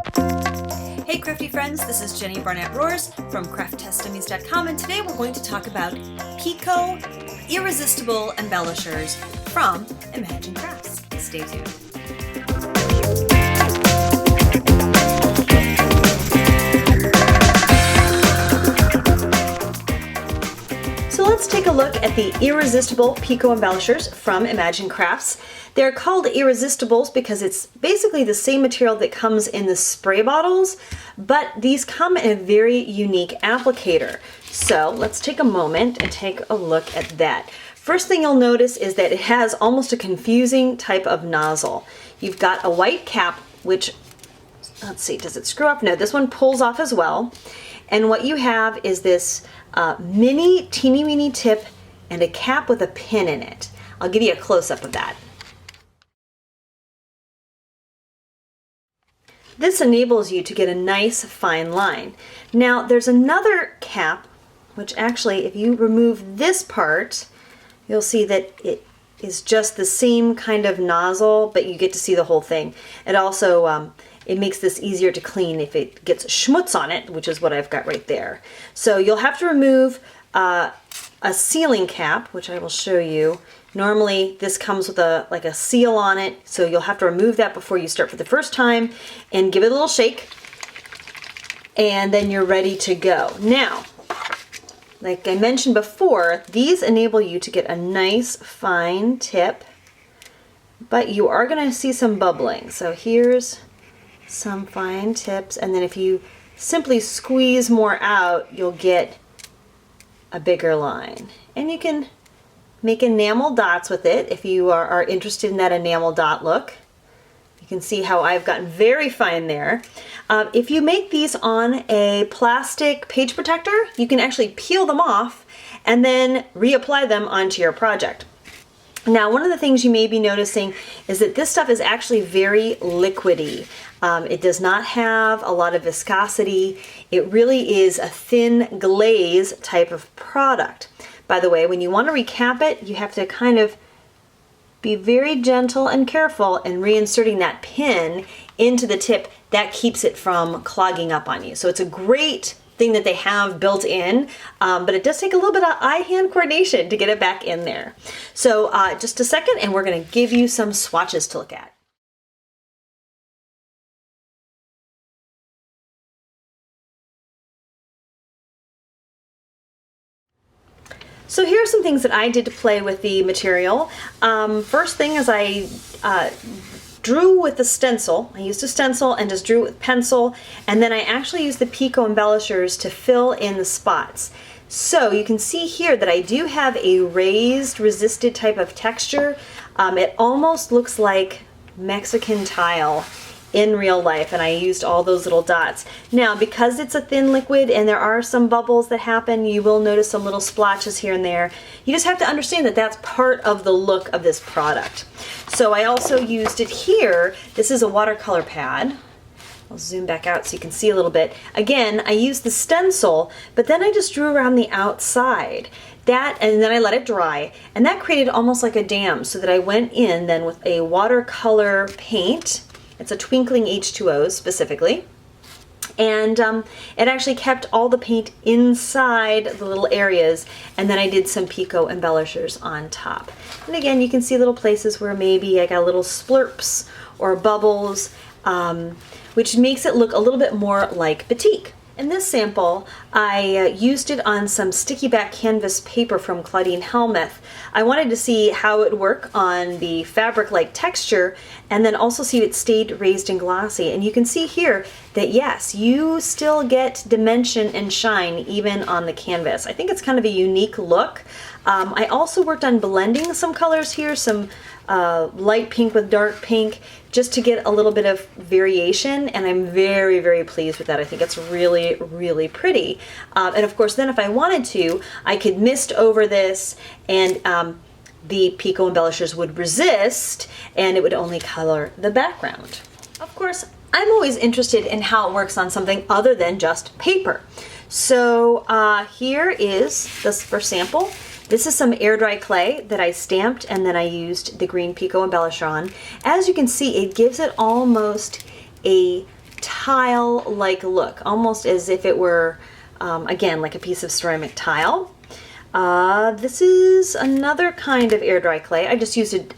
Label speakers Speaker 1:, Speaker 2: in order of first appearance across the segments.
Speaker 1: Hey crafty friends, this is Jenny Barnett-Roars from CraftTestDummies.com, and today we're going to talk about Pico Irresistible Embellishers from Imagine Crafts. Stay tuned. So let's take a look at the Irresistible Pico Embellishers from Imagine Crafts. They're called Irresistibles because it's basically the same material that comes in the spray bottles, but these come in a very unique applicator. So let's take a moment and take a look at that. First thing you'll notice is that it has almost a confusing type of nozzle. You've got a white cap, which, let's see, does it screw up? No, this one pulls off as well. And what you have is this mini, teeny weeny tip and a cap with a pin in it. I'll give you a close-up of that. This enables you to get a nice fine line. Now there's another cap, which actually if you remove this part, you'll see that it is just the same kind of nozzle, but you get to see the whole thing. It also it makes this easier to clean if it gets schmutz on it, which is what I've got right there. So you'll have to remove a sealing cap, which I will show you. Normally this comes with like a seal on it, so you'll have to remove that before you start for the first time and give it a little shake, and then you're ready to go. Now, like I mentioned before, these enable you to get a nice fine tip, but you are going to see some bubbling. So here's some fine tips, and then if you simply squeeze more out, you'll get a bigger line. And you can make enamel dots with it if you are interested in that enamel dot look. You can see how I've gotten very fine there. If you make these on a plastic page protector, you can actually peel them off and then reapply them onto your project. Now, one of the things you may be noticing is that this stuff is actually very liquidy. It does not have a lot of viscosity. It really is a thin glaze type of product. By the way, when you want to recap it, you have to kind of be very gentle and careful in reinserting that pin into the tip. That keeps it from clogging up on you. So it's a great thing that they have built in, but it does take a little bit of eye-hand coordination to get it back in there. So just a second, and we're going to give you some swatches to look at. So here are some things that I did to play with the material. First thing is I drew with the stencil. I used a stencil and just drew it with pencil, and then I actually used the Pico Embellishers to fill in the spots. So you can see here that I do have a raised, resisted type of texture. It almost looks like Mexican tile in real life, and I used all those little dots. Now, because it's a thin liquid and there are some bubbles that happen, you will notice some little splotches here and there. You just have to understand that that's part of the look of this product. So I also used it here. This is a watercolor pad. I'll zoom back out so you can see a little bit. Again, I used the stencil, but then I just drew around the outside. That, and then I let it dry, and that created almost like a dam, so that I went in then with a watercolor paint. It's a twinkling H2O specifically, and it actually kept all the paint inside the little areas, and then I did some Pico Embellishers on top. And again, you can see little places where maybe I got little splurps or bubbles, which makes it look a little bit more like batik. In this sample, I used it on some sticky back canvas paper from Claudine Helmuth. I wanted to see how it would work on the fabric-like texture, and then also see if it stayed raised and glossy. And you can see here that yes, you still get dimension and shine even on the canvas. I think it's kind of a unique look. I also worked on blending some colors here, some light pink with dark pink, just to get a little bit of variation, and I'm very, very pleased with that. I think it's really, really pretty. And of course, then if I wanted to, I could mist over this, and the Pico Embellishers would resist, and it would only color the background. Of course, I'm always interested in how it works on something other than just paper. So here is this first sample. This is some air dry clay that I stamped, and then I used the green Pico Embellisher on. As you can see, it gives it almost a tile-like look, almost as if it were, again, like a piece of ceramic tile. This is another kind of air dry clay. I just used it,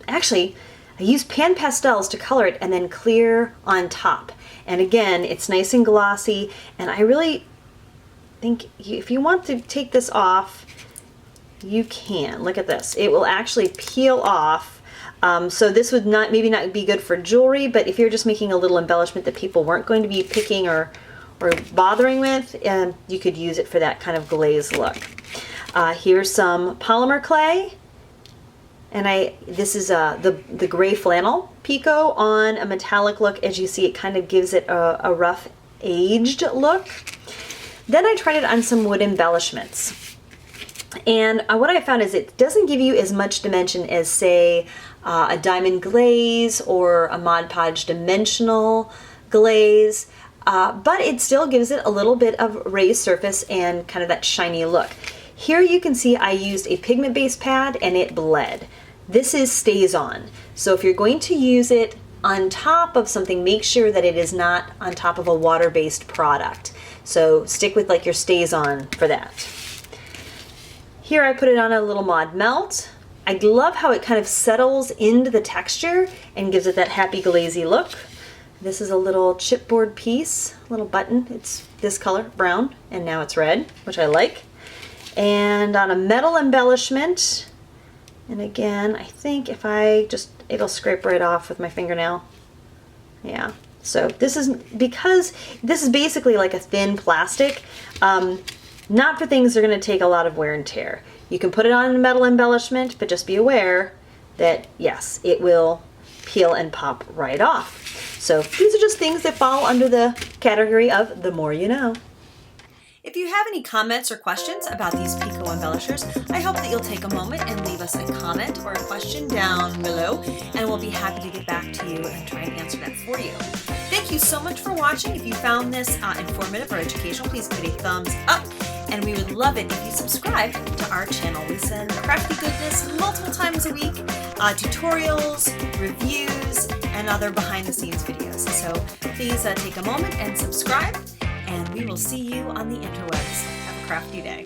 Speaker 1: actually, I used pan pastels to color it and then clear on top. And again, it's nice and glossy, and I really think if you want to take this off, you can. Look at this. It will actually peel off. So this would maybe not be good for jewelry, but if you're just making a little embellishment that people weren't going to be picking or bothering with, you could use it for that kind of glaze look. Here's some polymer clay. And this is the gray flannel Pico on a metallic look. As you see, it kind of gives it a rough aged look. Then I tried it on some wood embellishments. And what I found is it doesn't give you as much dimension as, say, a diamond glaze or a Mod Podge dimensional glaze, but it still gives it a little bit of raised surface and kind of that shiny look. Here you can see I used a pigment-based pad and it bled. This is stays on. So if you're going to use it on top of something, make sure that it is not on top of a water-based product. So stick with like your stays on for that. Here I put it on a little Mod Melt. I love how it kind of settles into the texture and gives it that happy glazy look. This is a little chipboard piece, little button. It's this color, brown, and now it's red, which I like. And on a metal embellishment, and again, I think if I just, it'll scrape right off with my fingernail. Yeah, so this is, because this is basically like a thin plastic, not for things that are going to take a lot of wear and tear. You can put it on a metal embellishment, but just be aware that, yes, it will peel and pop right off. So these are just things that fall under the category of the more you know. If you have any comments or questions about these Pico Embellishers, I hope that you'll take a moment and leave us a comment or a question down below, and we'll be happy to get back to you and try and answer that for you. Thank you so much for watching. If you found this informative or educational, please give it a thumbs up, and we would love it if you subscribe to our channel. We send crafty goodness multiple times a week, tutorials, reviews, and other behind-the-scenes videos. So please take a moment and subscribe, and we will see you on the interwebs. Have a crafty day.